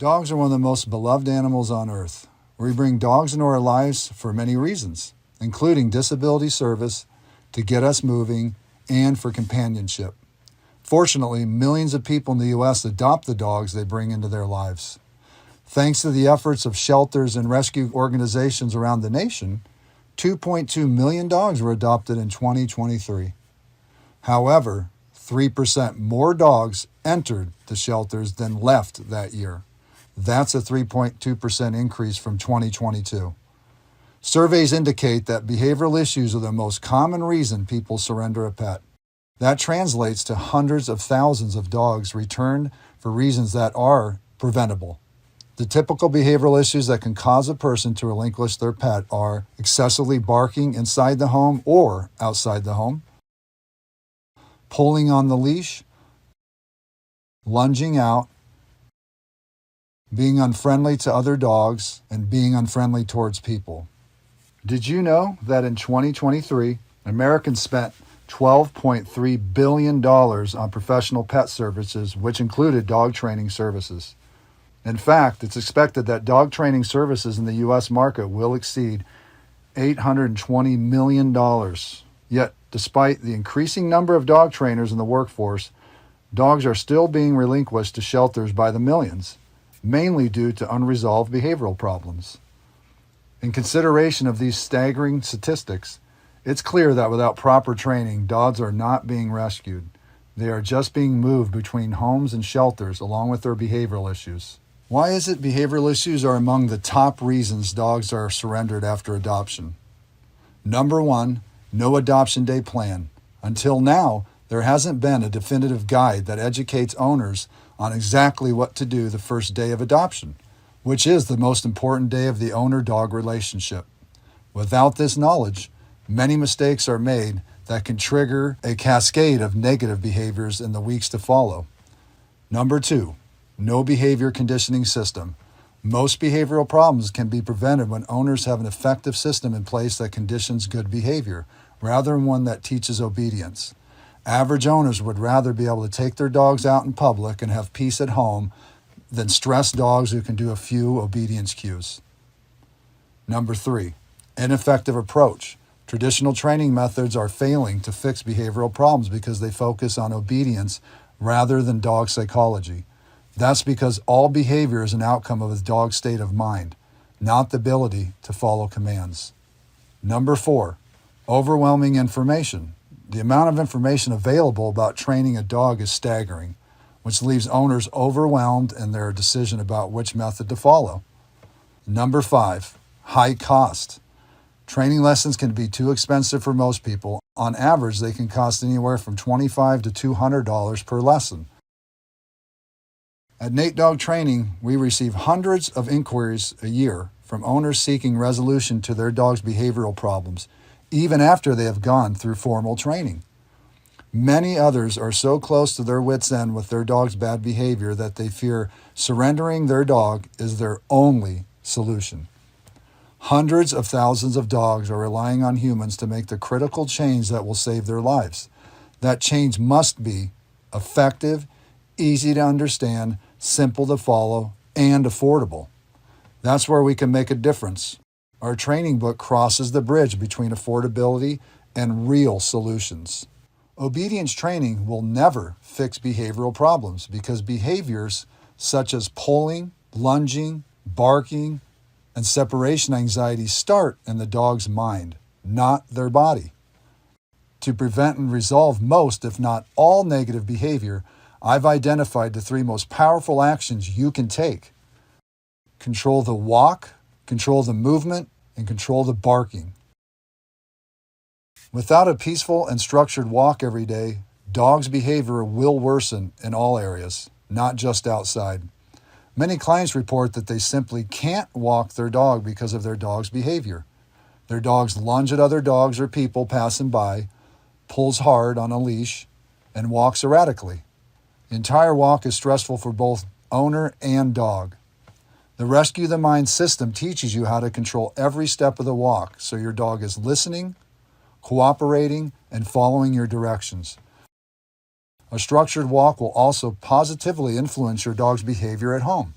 Dogs are one of the most beloved animals on earth. We bring dogs into our lives for many reasons, including disability service, to get us moving, and for companionship. Fortunately, millions of people in the U.S. adopt the dogs they bring into their lives. Thanks to the efforts of shelters and rescue organizations around the nation, 2.2 million dogs were adopted in 2023. However, 3% more dogs entered the shelters than left that year. That's a 3.2% increase from 2022. Surveys indicate that behavioral issues are the most common reason people surrender a pet. That translates to hundreds of thousands of dogs returned for reasons that are preventable. The typical behavioral issues that can cause a person to relinquish their pet are excessively barking inside the home or outside the home, pulling on the leash, lunging out, being unfriendly to other dogs, and being unfriendly towards people. Did you know that in 2023, Americans spent $12.3 billion on professional pet services, which included dog training services? In fact, it's expected that dog training services in the U.S. market will exceed $820 million. Yet, despite the increasing number of dog trainers in the workforce, dogs are still being relinquished to shelters by the millions, mainly due to unresolved behavioral problems. In consideration of these staggering statistics, it's clear that without proper training, dogs are not being rescued. They are just being moved between homes and shelters along with their behavioral issues. Why is it behavioral issues are among the top reasons dogs are surrendered after adoption? Number one, no adoption day plan. Until now, there hasn't been a definitive guide that educates owners on exactly what to do the first day of adoption, which is the most important day of the owner-dog relationship. Without this knowledge, many mistakes are made that can trigger a cascade of negative behaviors in the weeks to follow. Number two, no behavior conditioning system. Most behavioral problems can be prevented when owners have an effective system in place that conditions good behavior, rather than one that teaches obedience. Average owners would rather be able to take their dogs out in public and have peace at home than stressed dogs who can do a few obedience cues. Number three, ineffective approach. Traditional training methods are failing to fix behavioral problems because they focus on obedience rather than dog psychology. That's because all behavior is an outcome of a dog's state of mind, not the ability to follow commands. Number four, overwhelming information. The amount of information available about training a dog is staggering, which leaves owners overwhelmed in their decision about which method to follow. Number five, high cost. Training lessons can be too expensive for most people. On average, they can cost anywhere from $25 to $200 per lesson. At Nate Dog Training, we receive hundreds of inquiries a year from owners seeking resolution to their dog's behavioral problems, even after they have gone through formal training. Many others are so close to their wits' end with their dog's bad behavior that they fear surrendering their dog is their only solution. Hundreds of thousands of dogs are relying on humans to make the critical change that will save their lives. That change must be effective, easy to understand, simple to follow, and affordable. That's where we can make a difference. Our training book crosses the bridge between affordability and real solutions. Obedience training will never fix behavioral problems because behaviors such as pulling, lunging, barking, and separation anxiety start in the dog's mind, not their body. To prevent and resolve most, if not all, negative behavior, I've identified the three most powerful actions you can take. Control the walk, control the movement, and control the barking. Without a peaceful and structured walk every day, dogs' behavior will worsen in all areas, not just outside. Many clients report that they simply can't walk their dog because of their dog's behavior. Their dogs lunge at other dogs or people passing by, pulls hard on a leash, and walks erratically. The entire walk is stressful for both owner and dog. The Rescue the Mind system teaches you how to control every step of the walk so your dog is listening, cooperating, and following your directions. A structured walk will also positively influence your dog's behavior at home.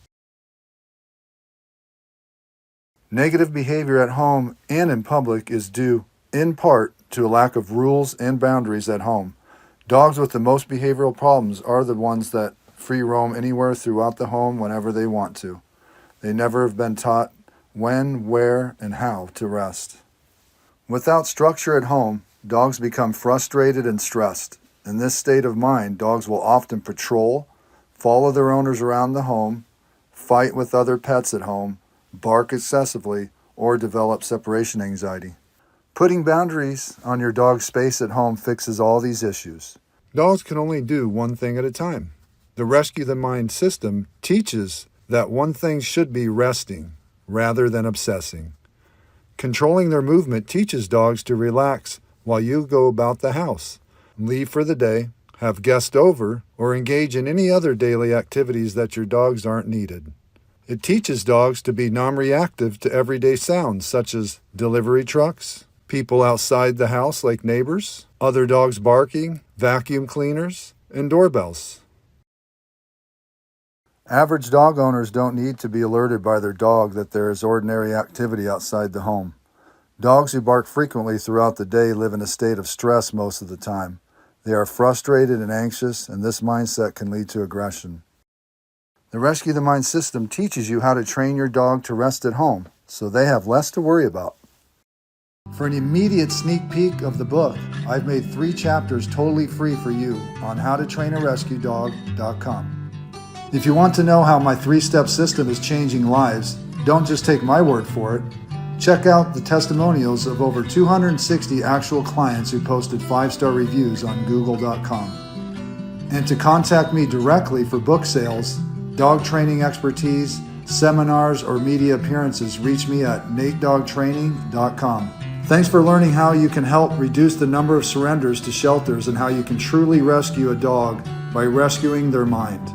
Negative behavior at home and in public is due, in part, to a lack of rules and boundaries at home. Dogs with the most behavioral problems are the ones that free roam anywhere throughout the home whenever they want to. They never have been taught when, where, and how to rest. Without structure at home, dogs become frustrated and stressed. In this state of mind, dogs will often patrol, follow their owners around the home, fight with other pets at home, bark excessively, or develop separation anxiety. Putting boundaries on your dog's space at home fixes all these issues. Dogs can only do one thing at a time. The Rescue the Mind system teaches that one thing should be resting rather than obsessing. Controlling their movement teaches dogs to relax while you go about the house, leave for the day, have guests over, or engage in any other daily activities that your dogs aren't needed. It teaches dogs to be non-reactive to everyday sounds such as delivery trucks, people outside the house like neighbors, other dogs barking, vacuum cleaners, and doorbells. Average dog owners don't need to be alerted by their dog that there is ordinary activity outside the home. Dogs who bark frequently throughout the day live in a state of stress most of the time. They are frustrated and anxious, and this mindset can lead to aggression. The Rescue the Mind system teaches you how to train your dog to rest at home, so they have less to worry about. For an immediate sneak peek of the book, I've made 3 chapters totally free for you on howtotrainarescuedog.com. If you want to know how my 3-step system is changing lives, don't just take my word for it. Check out the testimonials of over 260 actual clients who posted 5-star reviews on google.com. And to contact me directly for book sales, dog training expertise, seminars, or media appearances, reach me at natedogtraining.com. Thanks for learning how you can help reduce the number of surrenders to shelters and how you can truly rescue a dog by rescuing their mind.